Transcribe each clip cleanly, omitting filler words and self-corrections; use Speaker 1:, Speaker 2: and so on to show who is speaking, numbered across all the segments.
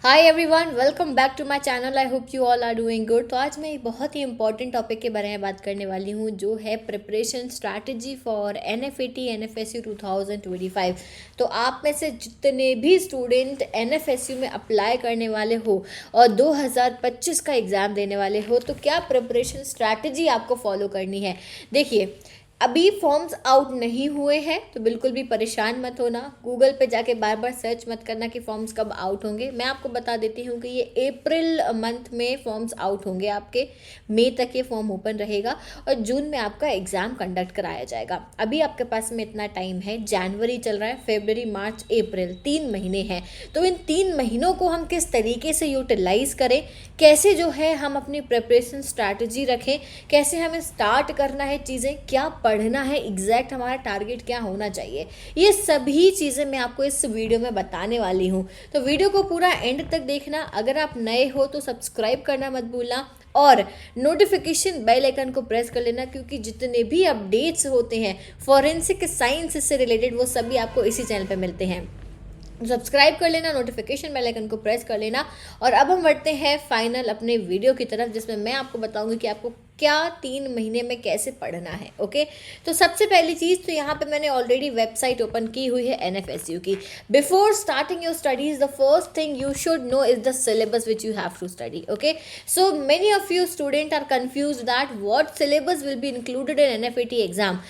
Speaker 1: Hi everyone, welcome back to my channel. I hope you all are doing good. तो आज मैं एक बहुत ही इंपॉर्टेंट टॉपिक के बारे में बात करने वाली हूँ, जो है प्रिपरेशन स्ट्रैटेजी फॉर एनएफएटी एनएफएसयू 2025। तो आप में से जितने भी स्टूडेंट एनएफएसयू में अप्लाई करने वाले हो और 2025 का एग्ज़ाम देने वाले हो, तो क्या प्रिपरेशन स्ट्रैटेजी आपको फॉलो करनी है। देखिए, अभी फॉर्म्स आउट नहीं हुए हैं तो बिल्कुल भी परेशान मत होना। गूगल पे जाके बार बार सर्च मत करना कि फॉर्म्स कब आउट होंगे। मैं आपको बता देती हूँ कि ये अप्रैल मंथ में फॉर्म्स आउट होंगे आपके। मई तक ये फॉर्म ओपन रहेगा और जून में आपका एग्ज़ाम कंडक्ट कराया जाएगा। अभी आपके पास में इतना टाइम है। जनवरी चल रहा है, फरवरी, मार्च, अप्रैल, 3 महीने हैं। तो इन 3 महीनों को हम किस तरीके से यूटिलाइज करें, कैसे जो है हम अपनी प्रिपरेशन स्ट्रैटेजी रखें, कैसे हमें स्टार्ट करना है चीज़ें, क्या पढ़ना है, एग्जैक्ट हमारा टारगेट क्या होना चाहिए, ये सभी चीज़ें मैं आपको इस वीडियो में बताने वाली हूँ। तो वीडियो को पूरा एंड तक देखना। अगर आप नए हो तो सब्सक्राइब करना मत भूलना और नोटिफिकेशन बेल आइकन को प्रेस कर लेना, क्योंकि जितने भी अपडेट्स होते हैं फॉरेंसिक साइंस से रिलेटेड वो सभी आपको इसी चैनल पे मिलते हैं। सब्सक्राइब कर लेना, नोटिफिकेशन बेल आइकन को प्रेस कर लेना। और अब हम बढ़ते हैं फाइनल अपने वीडियो की तरफ, जिसमें मैं आपको बताऊंगी कि आपको क्या 3 महीने में कैसे पढ़ना है। ओके, तो सबसे पहली चीज़ तो यहाँ पे मैंने ऑलरेडी वेबसाइट ओपन की हुई है एनएफएसयू की। Before starting your studies the first thing you should know is the syllabus which you have to study. Okay, so many of you student are confused that what syllabus will be included in NFAT exam.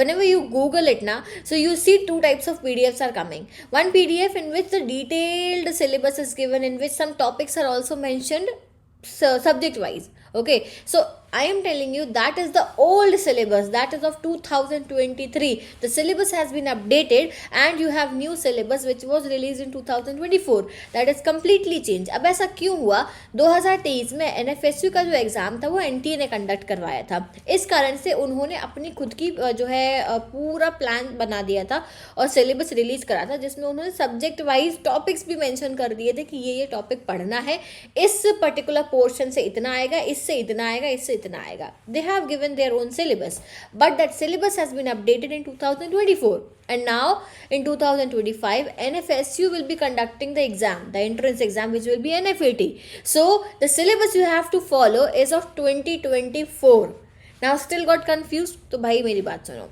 Speaker 1: Whenever you Google it now, so you see two types of PDFs are coming. One PDF in which the detailed syllabus is given, in which some topics are also mentioned subject wise. Okay, so I am telling you that is the old syllabus, that is of 2023. The syllabus has been updated and you have new syllabus which was released in 2024, that is completely changed. अब ऐसा क्यों हुआ? 2023 में NFSU का जो exam था वो NTA ने कंडक्ट करवाया था। इस कारण से उन्होंने अपनी खुद की जो है पूरा प्लान बना दिया था और सिलेबस रिलीज करा था, जिसमें उन्होंने सब्जेक्ट वाइज टॉपिक्स भी मेंशन कर दिए थे कि ये टॉपिक पढ़ना है, इस पर्टिकुलर पोर्शन से इतना आएगा, इससे इतना आएगा, इससे इतना आएगा। They have given their own syllabus, but that syllabus has been updated in 2024. And now in 2025 NFSU will be conducting the exam, the entrance exam, which will be NFAT. So the syllabus you have to follow is of 2024. Now still got confused? तो भाई मेरी बात सुनो,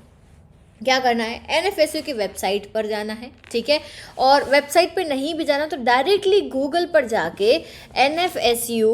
Speaker 1: क्या करना है, NFSU की website पर जाना है। ठीक है, और वेबसाइट पर नहीं भी जाना तो डायरेक्टली गूगल पर जाके एनएफएसयू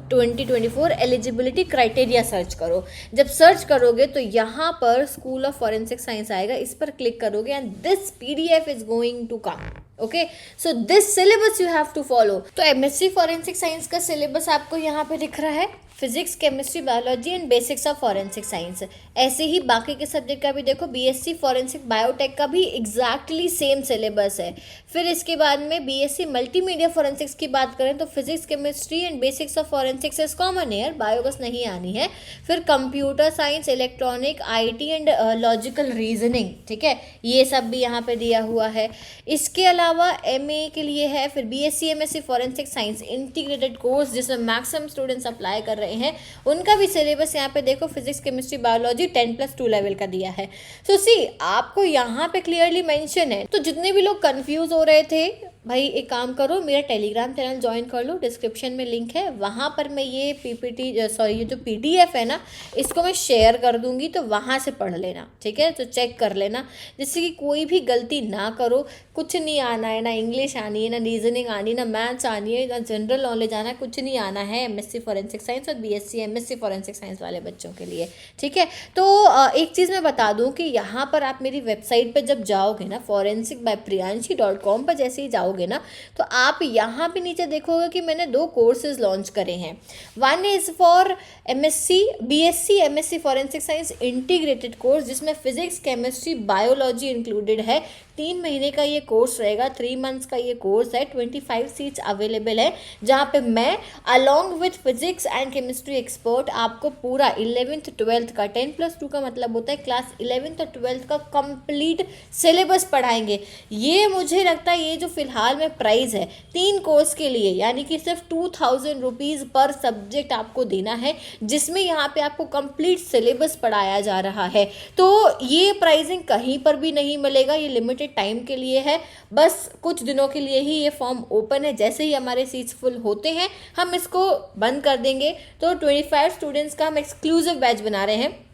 Speaker 1: 2024 एलिजिबिलिटी क्राइटेरिया सर्च करो। जब सर्च करोगे तो यहाँ पर स्कूल ऑफ फॉरेंसिक साइंस आएगा, इस पर क्लिक करोगे and this PDF is going to come. Okay, so this syllabus you have to follow. तो एमएससी फॉरेंसिक साइंस का सिलेबस आपको यहाँ पे दिख रहा है, physics, chemistry, biology and basics of forensic science. ऐसे ही बाकी के सब्जेक्ट का भी देखो, बीएससी फॉरेंसिक बायोटेक का भी एग्जैक्टली सेम सिलेबस है। फिर इसके बाद में बीएससी मल्टीमीडिया फॉरेंसिक्स की बात करें तो physics, chemistry and basics of forensics is common है, बायोगस नहीं आनी है। फिर computer science, electronic, IT and logical reasoning, ठीक है, ये सब भी यहाँ पे दिया हुआ है। इसके अलावा एमए के लिए है फिर BSc MSc forensic science integrated course, जिसमें मैक्सिमम स्टूडेंट्स अप्लाई कर रहे हैं। उनका भी सिलेबस यहाँ पे देखो, फिजिक्स, केमिस्ट्री, बायोलॉजी 10+2 लेवल का दिया है। सो सी, आपको यहाँ पे क्लियरली मेंशन है। तो जितने भी लोग कंफ्यूज हो रहे थे, भाई एक काम करो, मेरा टेलीग्राम चैनल ज्वाइन कर लो, डिस्क्रिप्शन में लिंक है, वहाँ पर मैं ये ये जो पीडीएफ है ना, इसको मैं शेयर कर दूंगी, तो वहाँ से पढ़ लेना। ठीक है, तो चेक कर लेना, जिससे कि कोई भी गलती ना करो। कुछ नहीं आना है, ना इंग्लिश आनी है, ना रीजनिंग आनी, ना मैथ्स आनी है, ना जनरल नॉलेज आना है, कुछ नहीं आना है एमएससी फॉरेंसिक साइंस और बीएससी एमएससी फॉरेंसिक साइंस वाले बच्चों के लिए। ठीक है, तो एक चीज़ मैं बता दूं कि यहाँ पर आप मेरी वेबसाइट पर जब जाओगे ना, forensic.priyanshi.com पर जैसे ही जाओगे ना, तो आप यहाँ पे नीचे देखोगे कि मैंने 2 कोर्सेज लॉन्च करे हैं। One is for MSc BSc MSc forensic science integrated course, जिसमें फिजिक्स, केमिस्ट्री, बायोलॉजी इंक्लूडेड है। 3 महीने का ये कोर्स रहेगा, 3 मंथ्स का ये कोर्स है। 25 सीट्स अवेलेबल है, जहाँ पे मैं along with physics and chemistry expert आपको पूरा 11th 12th का 10+2 का मतलब होता है क्लास 11th और 12th का कंप्लीट सिलेबस पढ़ाएंगे। ये मुझे लगता है ये जो फिलहाल में प्राइस है 3 कोर्स के लिए, यानी कि सिर्फ 2000 रुपीज़ पर सब्जेक्ट आपको देना है, जिसमें यहाँ पे आपको कंप्लीट सिलेबस पढ़ाया जा रहा है। तो ये प्राइसिंग कहीं पर भी नहीं मिलेगा, ये लिमिटेड लिमिटेड टाइम के लिए है, बस कुछ दिनों के लिए ही ये फॉर्म ओपन है। जैसे ही हमारे सीट्स फुल होते हैं हम इसको बंद कर देंगे। तो 25 स्टूडेंट्स का हम एक्सक्लूसिव बैच बना रहे हैं,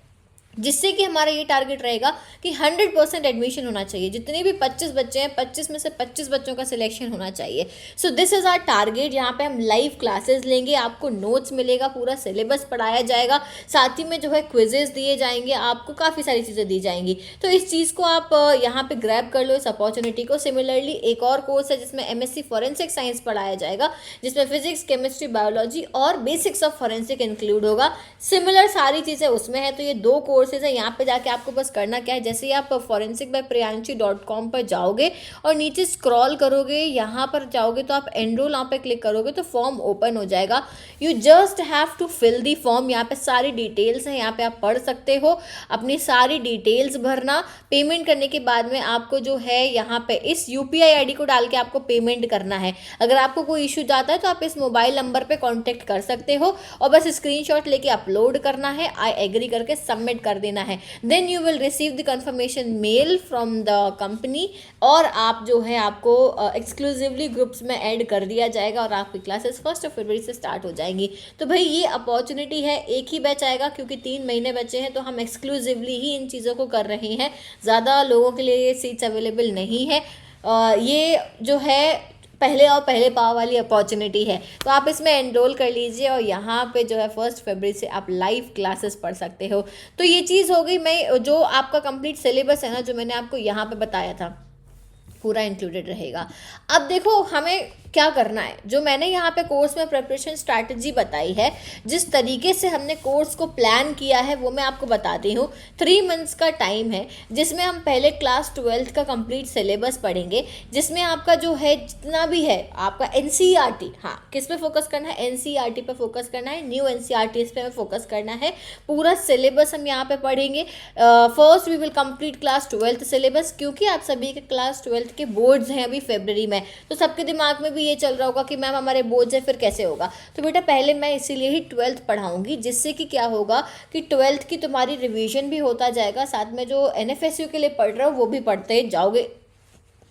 Speaker 1: जिससे कि हमारा ये टारगेट रहेगा कि 100% एडमिशन होना चाहिए। जितने भी 25 बच्चे हैं, 25 में से 25 बच्चों का सिलेक्शन होना चाहिए। So this is our target. यहाँ पे हम लाइव क्लासेस लेंगे, आपको नोट्स मिलेगा, पूरा सिलेबस पढ़ाया जाएगा, साथ ही में जो है क्विजेस दिए जाएंगे, आपको काफ़ी सारी चीज़ें दी जाएंगी। तो इस चीज़ को आप यहाँ पे ग्रैब कर लो, इस अपॉर्चुनिटी को। सिमिलरली एक और कोर्स है जिसमें MSc फॉरेंसिक साइंस पढ़ाया जाएगा, जिसमें फिजिक्स, केमिस्ट्री, बायोलॉजी और बेसिक्स ऑफ फॉरेंसिक इंक्लूड होगा। सिमिलर सारी चीज़ें उसमें है। तो ये 2 कोर्सेज है। यहाँ पे जाके आपको बस करना क्या है, जैसे ही आप forensic-by-priyanshi.com पर जाओगे और नीचे स्क्रॉल करोगे, यहाँ पर जाओगे तो आप एनरोल यहाँ पे क्लिक करोगे तो फॉर्म ओपन हो जाएगा। You just have to fill the form. यहाँ पे सारी डिटेल्स हैं, यहाँ पे आप पढ़ सकते हो, अपनी सारी डिटेल्स भरना। पेमेंट करने के बाद में आपको जो है यहाँ पे इस UPI ID को डाल के आपको पेमेंट करना है। अगर आपको कोई इशू जाता है तो आप इस मोबाइल नंबर पे कांटेक्ट कर सकते हो और बस स्क्रीनशॉट लेके अपलोड करना है, आई एग्री करके सबमिट कर देना है। Then you will receive the confirmation mail from the company और आप जो है आपको एक्सक्लूसिवली ग्रुप्स में ऐड कर दिया जाएगा और आपकी क्लासेस 1 फरवरी से स्टार्ट हो जाएंगी। तो भाई ये अपॉर्चुनिटी है, एक ही बैच आएगा क्योंकि 3 महीने बचे हैं, तो हम एक्सक्लूसिवली ही इन चीज़ों को कर रहे हैं। ज़्यादा लोगों के लिए ये सीट्स अवेलेबल नहीं है। ये जो है पहले पाव वाली अपॉर्चुनिटी है, तो आप इसमें एनरोल कर लीजिए और यहाँ पे जो है 1 फरवरी से आप लाइव क्लासेस पढ़ सकते हो। तो ये चीज़ हो गई। मैं जो आपका कंप्लीट सिलेबस है ना, जो मैंने आपको यहाँ पे बताया था, पूरा इंक्लूडेड रहेगा। अब देखो हमें क्या करना है। जो मैंने यहाँ पे कोर्स में प्रिपरेशन स्ट्रैटेजी बताई है, जिस तरीके से हमने कोर्स को प्लान किया है, वो मैं आपको बताती हूँ। 3 मंथ्स का टाइम है, जिसमें हम पहले क्लास 12th का कंप्लीट सिलेबस पढ़ेंगे, जिसमें आपका जो है जितना भी है आपका NCERT, हाँ किस पे फोकस करना है, NCERT पे फोकस करना है, न्यू NCERT इस पे हमें फोकस करना है। पूरा सिलेबस हम यहाँ पे पढ़ेंगे। First we will complete class 12th syllabus, क्योंकि आप सभी के क्लास 12th के बोर्ड्स हैं अभी फरवरी में, तो सबके दिमाग में भी ये चल रहा होगा कि मैम हमारे बोर्ड्स है, फिर कैसे होगा। तो बेटा पहले मैं इसीलिए ही 12th पढ़ाऊंगी, जिससे कि क्या होगा कि 12th की तुम्हारी रिवीजन भी होता जाएगा, साथ में जो NFSU के लिए पढ़ रहे हो वो भी पढ़ते जाओगे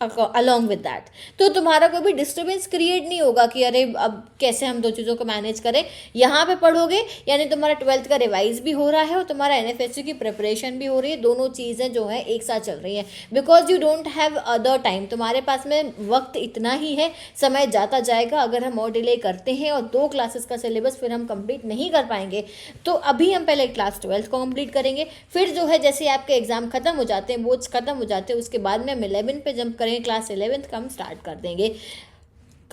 Speaker 1: अलॉन्ग विद दैट। तो तुम्हारा कोई भी डिस्टर्बेंस क्रिएट नहीं होगा कि अरे अब कैसे हम 2 चीज़ों को मैनेज करें। यहाँ पे पढ़ोगे यानी तुम्हारा 12th का रिवाइज भी हो रहा है और तुम्हारा NFSU की प्रिपरेशन भी हो रही है। दोनों चीज़ें जो है एक साथ चल रही हैं, because you don't have other time. तुम्हारे पास में वक्त इतना ही है, समय जाता जाएगा। अगर हम और डिले करते हैं और 2 क्लासेस का सिलेबस फिर हम कंप्लीट नहीं कर पाएंगे, तो अभी हम पहले क्लास 12th को कंप्लीट करेंगे। फिर जो है जैसे आपके एग्जाम खत्म हो जाते हैं, बोर्ड्स खत्म हो जाते हैं, उसके बाद में हम 11 पे जंप करेंगे, क्लास 11th का हम स्टार्ट कर देंगे।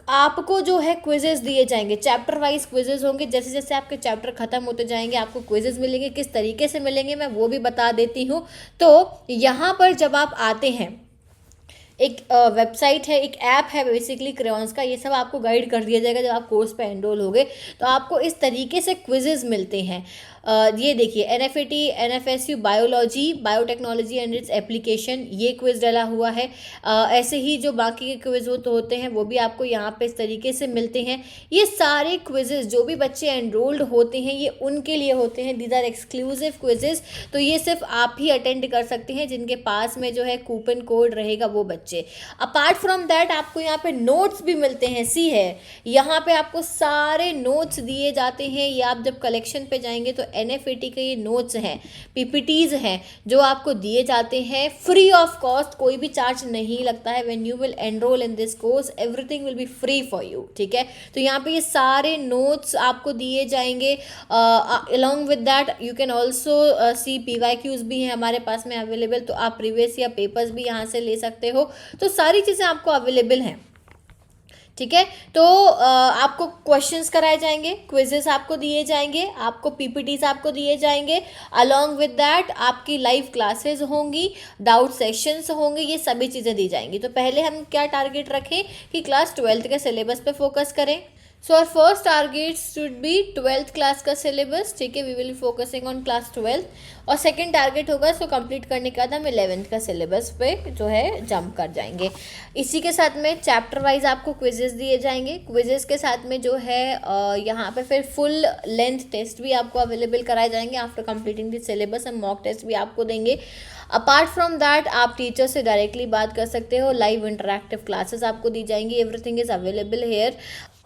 Speaker 1: आपको जो है क्विजेस दिए जाएंगे, चैप्टर वाइज क्विजेस होंगे। जैसे जैसे आपके चैप्टर खत्म होते जाएंगे आपको क्विजेस मिलेंगे। किस तरीके से मिलेंगे मैं वो भी बता देती हूँ। तो यहाँ पर जब आप आते हैं, एक वेबसाइट है, एक ऐप है बेसिकली क्रेयॉन्स का, ये सब आपको गाइड कर दिया जाएगा। जब आप कोर्स पे एनरोल होगे तो आपको इस तरीके से क्विजेज मिलते हैं। ये देखिए NFAT, NFSU biology, biotechnology and its application, ये क्विज डाला हुआ है। ऐसे ही जो बाकी के क्विज होते हैं वो भी आपको यहाँ पे इस तरीके से मिलते हैं। ये सारे क्विजेज जो भी बच्चे एनरोल्ड होते हैं ये उनके लिए होते हैं। दीज आर एक्सक्लूसिव क्विजेज, तो ये सिर्फ आप ही अटेंड कर सकते हैं जिनके पास में जो है कूपन कोड रहेगा वो बच्चे। अपार्ट फ्रॉम दैट आपको यहाँ पे नोट्स भी मिलते हैं। सी है यहाँ पे आपको सारे नोट्स दिए जाते हैं। ये आप जब कलेक्शन पे जाएंगे तो NFAT के ये नोट्स हैं, PPTs हैं, जो आपको दिए जाते हैं फ्री ऑफ कॉस्ट। कोई भी चार्ज नहीं लगता है। When you will enrol in this course everything will be free for you, ठीक है। तो यहाँ पे ये सारे नोट्स आपको दिए जाएंगे। Along with that you can also see PYQs भी हैं हमारे पास में अवेलेबल, तो आप प्रीवियस या पेपर्स भी यहाँ से ले सकते हो। तो सारी चीज़ें आपको अवेलेबल हैं, ठीक है। तो आपको क्वेश्चंस कराए जाएंगे, क्विजेस आपको दिए जाएंगे, आपको PPTs आपको दिए जाएंगे। अलॉन्ग विद दैट आपकी लाइव क्लासेस होंगी, डाउट सेशंस होंगे, ये सभी चीज़ें दी जाएंगी। तो पहले हम क्या टारगेट रखें कि क्लास 12th के सिलेबस पे फोकस करें। So our first target should be 12th class का सिलेबस, ठीक है, we will focusing on class 12th। और सेकंड टारगेट होगा इसको कंप्लीट करने के बाद हम 11th का सिलेबस पे जो है जंप कर जाएंगे। इसी के साथ में चैप्टर वाइज आपको क्विजेस दिए जाएंगे, क्विजेस के साथ में जो है यहाँ पे फिर फुल लेंथ टेस्ट भी आपको अवेलेबल कराए जाएंगे आफ्टर कंप्लीटिंग द सिलेबस। हम मॉक टेस्ट भी आपको देंगे। अपार्ट फ्रॉम दैट आप टीचर से डायरेक्टली बात कर सकते हो, लाइव इंटरैक्टिव क्लासेस आपको दी जाएंगी, एवरीथिंग इज अवेलेबल हेयर।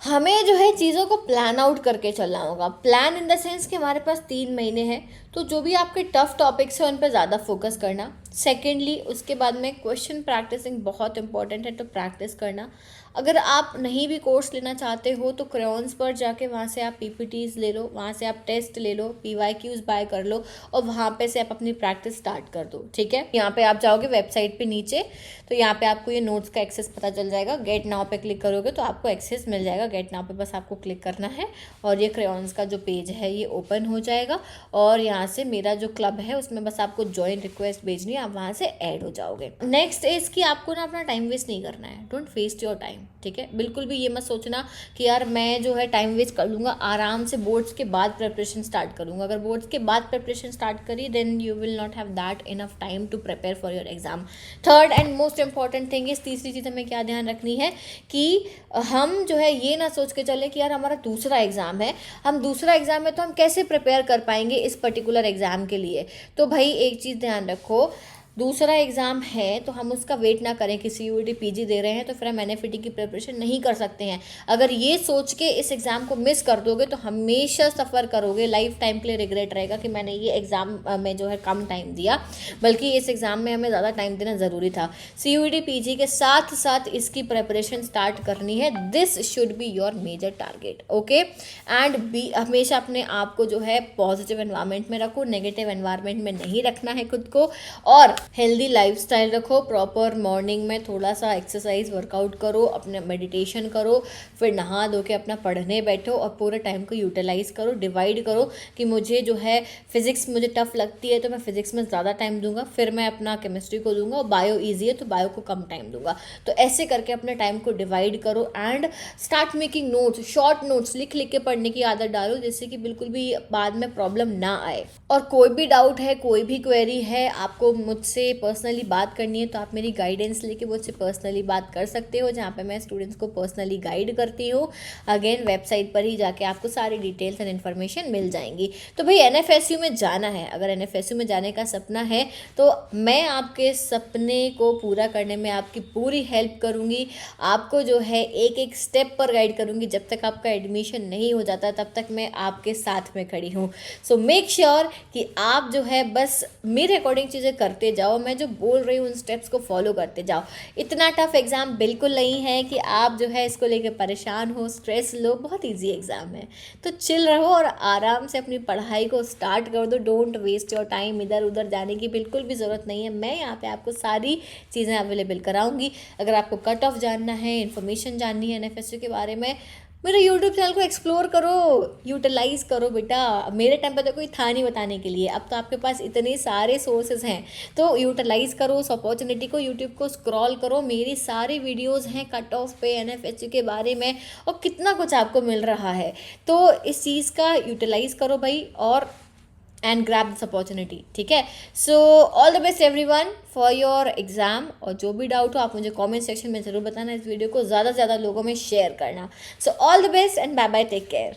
Speaker 1: हमें जो है चीज़ों को प्लान आउट करके चलना होगा। प्लान इन द सेंस कि हमारे पास 3 महीने हैं, तो जो भी आपके टफ टॉपिक्स हैं उन पर ज़्यादा फोकस करना। सेकेंडली उसके बाद में क्वेश्चन प्रैक्टिसिंग बहुत इंपॉर्टेंट है, तो प्रैक्टिस करना। अगर आप नहीं भी कोर्स लेना चाहते हो तो क्रेयॉन्स पर जाके वहाँ से आप पीपीटीज ले लो, वहाँ से आप टेस्ट ले लो, पीवाईक्यूज बाय कर लो और वहाँ पे से आप अपनी प्रैक्टिस स्टार्ट कर दो, ठीक है। यहाँ पे आप जाओगे वेबसाइट पे नीचे, तो यहाँ पे आपको ये नोट्स का एक्सेस पता चल जाएगा। गेट नाउ पे क्लिक करोगे तो आपको एक्सेस मिल जाएगा। गेट नाउ पे बस आपको क्लिक करना है और ये क्रेयॉन्स का जो पेज है ये ओपन हो जाएगा और यहाँ से मेरा जो क्लब है उसमें बस आपको ज्वाइन रिक्वेस्ट भेजनी है, आप वहाँ से ऐड हो जाओगे। नेक्स्ट इज कि आपको ना अपना टाइम वेस्ट नहीं करना है, डोंट वेस्ट योर टाइम, ठीक है। बिल्कुल भी ये मत सोचना कि यार मैं जो है टाइम वेस्ट कर लूँगा, आराम से बोर्ड्स के बाद प्रिपरेशन स्टार्ट करूँगा। अगर बोर्ड्स के बाद प्रिपरेशन स्टार्ट करी then you will not have that enough time to prepare for your exam. Third and most important thing is, तीसरी चीज़ हमें क्या ध्यान रखनी है कि हम जो है ये ना सोच के चले कि यार हमारा दूसरा एग्ज़ाम है, हम दूसरा एग्ज़ाम है तो हम कैसे प्रिपेयर कर पाएंगे इस पर्टिकुलर एग्ज़ाम के लिए। तो भाई एक चीज़ ध्यान रखो, दूसरा एग्ज़ाम है तो हम उसका वेट ना करें कि CUET PG दे रहे हैं तो फिर हम NFET की प्रिपरेशन नहीं कर सकते हैं। अगर ये सोच के इस एग्ज़ाम को मिस कर दोगे तो हमेशा सफ़र करोगे, लाइफ टाइम के लिए रिग्रेट रहेगा कि मैंने ये एग्ज़ाम में जो है कम टाइम दिया, बल्कि इस एग्ज़ाम में हमें ज़्यादा टाइम देना ज़रूरी था। CUET PG के साथ साथ इसकी प्रिपरेशन स्टार्ट करनी है, this should be your major target, okay. And be हमेशा अपने आप को जो है पॉजिटिव एनवायरनमेंट में रखो, नेगेटिव एनवायरनमेंट में नहीं रखना है खुद को, और हेल्दी लाइफस्टाइल रखो। प्रॉपर मॉर्निंग में थोड़ा सा एक्सरसाइज वर्कआउट करो, अपने मेडिटेशन करो, फिर नहा धो के अपना पढ़ने बैठो और पूरे टाइम को यूटिलाइज करो, डिवाइड करो कि मुझे जो है फिजिक्स मुझे टफ लगती है तो मैं फिजिक्स में ज़्यादा टाइम दूंगा, फिर मैं अपना केमिस्ट्री को दूंगा, और बायो ईजी है तो बायो को कम टाइम दूंगा। तो ऐसे करके अपने टाइम को डिवाइड करो and start making notes, short notes लिख लिख के पढ़ने की आदत डालो, जिससे कि बिल्कुल भी बाद में प्रॉब्लम ना आए। और कोई भी डाउट है, कोई भी क्वेरी है, आपको मुझसे पर्सनली बात करनी है तो आप मेरी गाइडेंस लेके मुझसे पर्सनली बात कर सकते हो, जहाँ पे मैं स्टूडेंट्स को पर्सनली गाइड करती हूँ। अगेन वेबसाइट पर ही जाके आपको सारी डिटेल्स एंड इन्फॉर्मेशन मिल जाएंगी। तो भाई NFSU में जाना है, अगर NFSU में जाने का सपना है तो मैं आपके सपने को पूरा करने में आपकी पूरी हेल्प करूँगी, आपको जो है एक एक स्टेप पर गाइड करूँगी। जब तक आपका एडमिशन नहीं हो जाता तब तक मैं आपके साथ में खड़ी हूँ। सो मेक श्योर कि आप जो है बस मेरे अकॉर्डिंग चीज़ें करते जाओ, मैं जो बोल रही हूँ उन स्टेप्स को फॉलो करते जाओ। इतना टफ एग्ज़ाम बिल्कुल नहीं है कि आप जो है इसको लेकर परेशान हो, स्ट्रेस लो, बहुत इजी एग्ज़ाम है। तो चिल रहो और आराम से अपनी पढ़ाई को स्टार्ट कर दो। डोंट वेस्ट योर टाइम, इधर उधर जाने की बिल्कुल भी ज़रूरत नहीं है। मैं यहाँ पे आपको सारी चीज़ें अवेलेबल कराऊंगी। अगर आपको कट ऑफ जानना है, इन्फॉर्मेशन जाननी है NFSU के बारे में, मेरे यूट्यूब चैनल को एक्सप्लोर करो, यूटिलाइज़ करो बेटा। मेरे टाइम पे तो कोई था नहीं बताने के लिए, अब तो आपके पास इतने सारे सोर्सेज हैं, तो यूटिलाइज़ करो उस अपॉर्चुनिटी को। यूट्यूब को स्क्रॉल करो, मेरी सारी वीडियोस हैं कट ऑफ पे, NFSU के बारे में, और कितना कुछ आपको मिल रहा है। तो इस चीज़ का यूटिलाइज़ करो भाई, और एंड ग्रैब दिस अपॉर्चुनिटी, ठीक है। सो all the best everyone for your exam. और जो भी डाउट हो आप मुझे कमेंट सेक्शन में ज़रूर बताना, इस वीडियो को ज़्यादा से ज़्यादा लोगों में शेयर करना। So all the best and bye bye, take care.